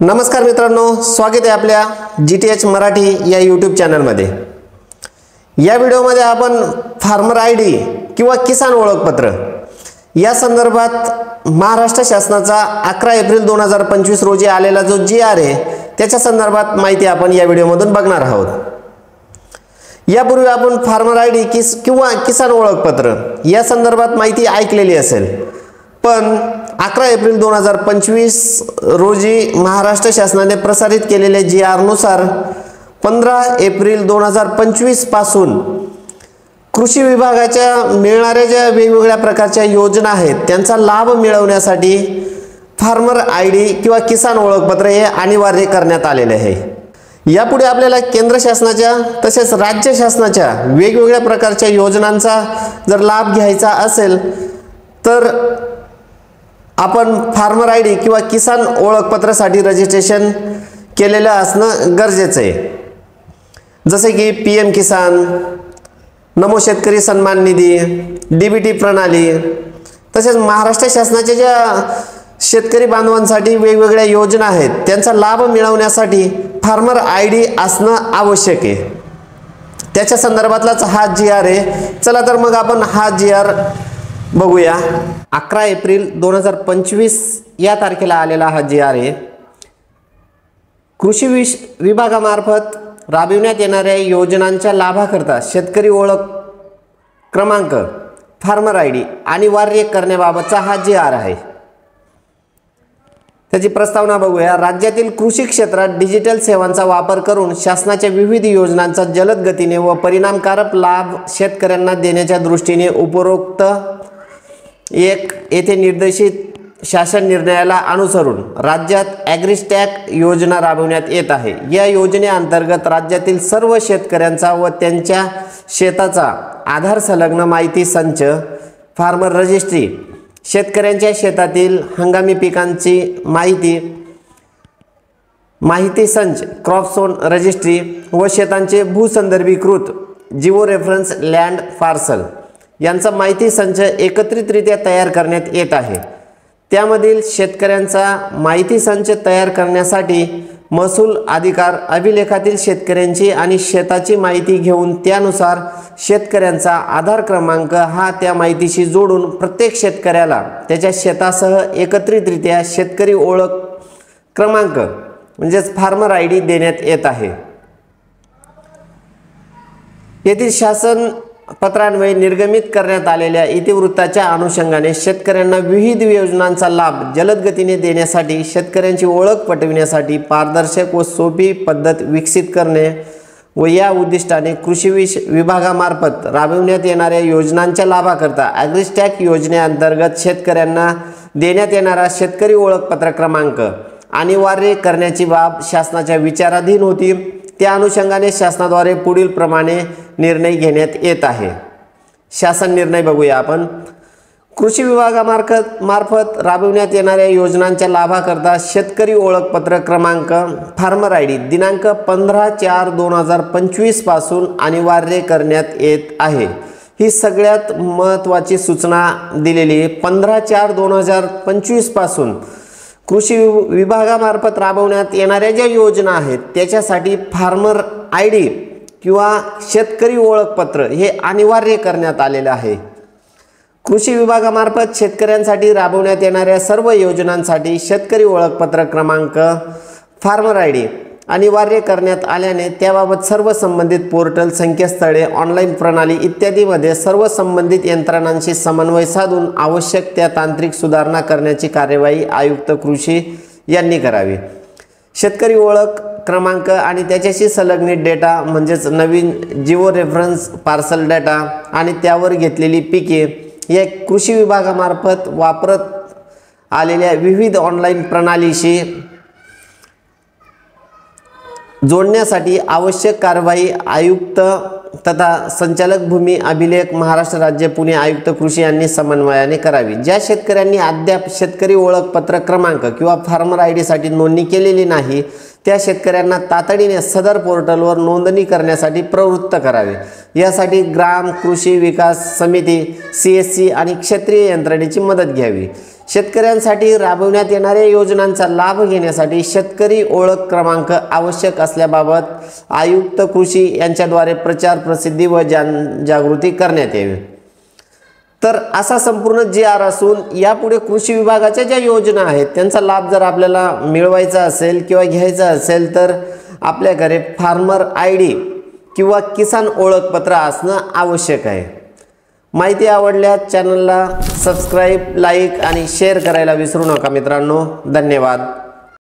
नमस्कार मित्रांनो, स्वागत आहे आपल्या GTH मराठी या यूट्यूब चॅनलमध्ये। या व्हिडिओमध्ये आपण फार्मर आयडी किंवा किसान ओळखपत्र या संदर्भात महाराष्ट्र शासनाचा 11 एप्रिल 2025 रोजी आलेला जो GR आहे त्याच्या संदर्भात माहिती आपण या व्हिडिओमधून बघणार आहोत। यापूर्वी आपण फार्मर आयडी किंवा किसान ओळखपत्र या संदर्भात माहिती ऐकलेली असेल, पण 11 एप्रिल 2025 रोजी महाराष्ट्र शासनाने प्रसारित केलेल्या GR नुसार 15 एप्रिल 2025 पासून कृषी विभागाच्या मिळणाऱ्या ज्या वेगवेगळ्या प्रकारच्या योजना आहेत त्यांचा लाभ मिळवण्यासाठी फार्मर आयडी किंवा किसान ओळखपत्र हे अनिवार्य करण्यात आलेले आहे। यापुढे आपल्याला केंद्र शासनाच्या तसेच राज्य शासनाच्या वेगवेगळ्या प्रकारच्या योजनांचा जर लाभ घ्यायचा असेल तर आपण फार्मर आयडी किंवा किसान ओळखपत्रासाठी रजिस्ट्रेशन केलेलं असणं गरजेचं आहे। जसे की PM किसान, नमो शेतकरी सन्मान निधी, DBT प्रणाली, तसेच महाराष्ट्र शासनाच्या ज्या शेतकरी बांधवांसाठी वेगवेगळ्या योजना आहेत त्यांचा लाभ मिळवण्यासाठी फार्मर आयडी असणं आवश्यक आहे। त्याच्या संदर्भातलाच हा GR आहे। चला तर मग आपण हा GR बघूया। 11 एप्रिल 2025 या तारखेला आलेला हा GR आहे। कृषी विभागामार्फत राबविण्यात येणाऱ्या योजनांच्या लाभाकरता शेतकरी ओळख क्रमांक फार्मर आयडी अनिवार्य करण्याबाबतचा हा GR आहे। त्याची प्रस्तावना बघूया। राज्यातील कृषी क्षेत्रात डिजिटल सेवांचा वापर करून शासनाच्या विविध योजनांचा जलद गतीने व परिणामकारक लाभ शेतकऱ्यांना देण्याच्या दृष्टीने उपरोक्त येथे निर्देशित शासन निर्णयाला अनुसरून राज्यात ॲग्रिस्टॅक योजना राबवण्यात येत आहे। या योजनेअंतर्गत राज्यातील सर्व शेतकऱ्यांचा व त्यांच्या शेताचा आधार संलग्न माहिती संच, फार्मर रजिस्ट्री, शेतकऱ्यांच्या शेतातील हंगामी पिकांची माहिती संच, क्रॉप झोन रजिस्ट्री व शेतांचे भूसंदर्भीकृत जिओ रेफरन्स लँड पार्सल यांचा माहिती संच एकत्रितरित्या तयार करण्यात येत आहे। त्यामधील शेतकऱ्यांचा माहिती संच तयार करण्यासाठी महसूल अधिकार अभिलेखातील शेतकऱ्यांची आणि शेताची माहिती घेऊन त्यानुसार शेतकऱ्यांचा आधार क्रमांक हा त्या माहितीशी जोडून प्रत्येक शेतकऱ्याला त्याच्या शेतासह एकत्रितरित्या शेतकरी ओळख क्रमांक म्हणजेच फार्मर आयडी देण्यात येत आहे। येथील शासन पत्रान्वये निर्गमित करण्यात आलेल्या इतिवृत्ताच्या अनुषंगाने शेतकऱ्यांना विविध योजनांचा लाभ जलद गतीने देण्यासाठी शेतकऱ्यांची ओळख पटविण्यासाठी पारदर्शक व सोपी पद्धत विकसित करणे व या उद्दिष्टाने कृषी विभागामार्फत राबविण्यात येणाऱ्या योजनांच्या लाभाकरता ॲग्रिस्टॅक योजनेअंतर्गत शेतकऱ्यांना देण्यात येणारा शेतकरी ओळखपत्र क्रमांक अनिवार्य करण्याची बाब शासनाच्या विचाराधीन होती। त्या अनुषंगाने शासनाद्वारे पुढील प्रमाणे निर्णय घेण्यात येत आहे। शासन निर्णय बघूया आपण। कृषी विभागामार्फत राबविण्यात येणाऱ्या योजनांच्या लाभाकरता शेतकरी ओळखपत्र क्रमांक फार्मर आयडी दिनांक 15/4/2025 पासून अनिवार्य करण्यात येत आहे। ही सगळ्यात महत्त्वाची सूचना दिलेली आहे। 15/4/2025 पासून कृषी विभागामार्फत राबवण्यात येणाऱ्या ज्या योजना आहेत त्याच्यासाठी फार्मर आयडी किंवा शेतकरी ओळखपत्र हे अनिवार्य करण्यात आलेले आहे। कृषी विभागामार्फत शेतकऱ्यांसाठी राबवण्यात येणाऱ्या सर्व योजनांसाठी शेतकरी ओळखपत्र क्रमांक फार्मर आयडी अनिवार्य करण्यात आल्याने त्याबाबत सर्व संबंधित पोर्टल, संकेतस्थळे, ऑनलाईन प्रणाली इत्यादीमध्ये सर्व संबंधित यंत्रणांशी समन्वय साधून आवश्यक त्या तांत्रिक सुधारणा करण्याची कार्यवाही आयुक्त कृषी यांनी करावी। शेतकरी ओळख क्रमांक आणि त्याच्याशी संलग्नित डेटा म्हणजेच नवीन जिओ रेफरन्स पार्सल डेटा आणि त्यावर घेतलेली पिके या कृषी विभागामार्फत वापरत आलेल्या विविध ऑनलाईन प्रणालीशी जोडण्यासाठी आवश्यक कार्यवाही आयुक्त तथा संचालक भूमी अभिलेख महाराष्ट्र राज्य पुणे आयुक्त कृषी यांनी समन्वयाने करावी। ज्या शेतकऱ्यांनी अद्याप शेतकरी ओळखपत्र क्रमांक किंवा फार्मर आयडी साठी नोंदणी केलेली नाही त्या शेतकऱ्यांना तातडीने सदर पोर्टलवर नोंदणी करण्यासाठी प्रवृत्त करावे। यासाठी ग्राम कृषी विकास समिती, CSC आणि क्षेत्रीय यंत्रणेची मदत घ्यावी। शेतकऱ्यांसाठी राबवण्यात येणाऱ्या योजनांचा लाभ घेण्यासाठी शेतकरी ओळख क्रमांक आवश्यक असल्याबाबत आयुक्त कृषी यांच्याद्वारे प्रचार प्रसिद्धी व जनजागृती करण्यात यावी। तर असा संपूर्ण GR असून यापुढे कृषी विभागाच्या ज्या योजना आहेत त्यांचा लाभ जर आपल्याला मिळवायचा असेल किंवा घ्यायचा असेल तर आपल्याकडे फार्मर ID किंवा किसान ओळखपत्र असणं आवश्यक आहे। माहिती आवडल्यास चॅनलला सबस्क्राईब, लाईक आणि शेअर करायला विसरू नका मित्रांनो। धन्यवाद।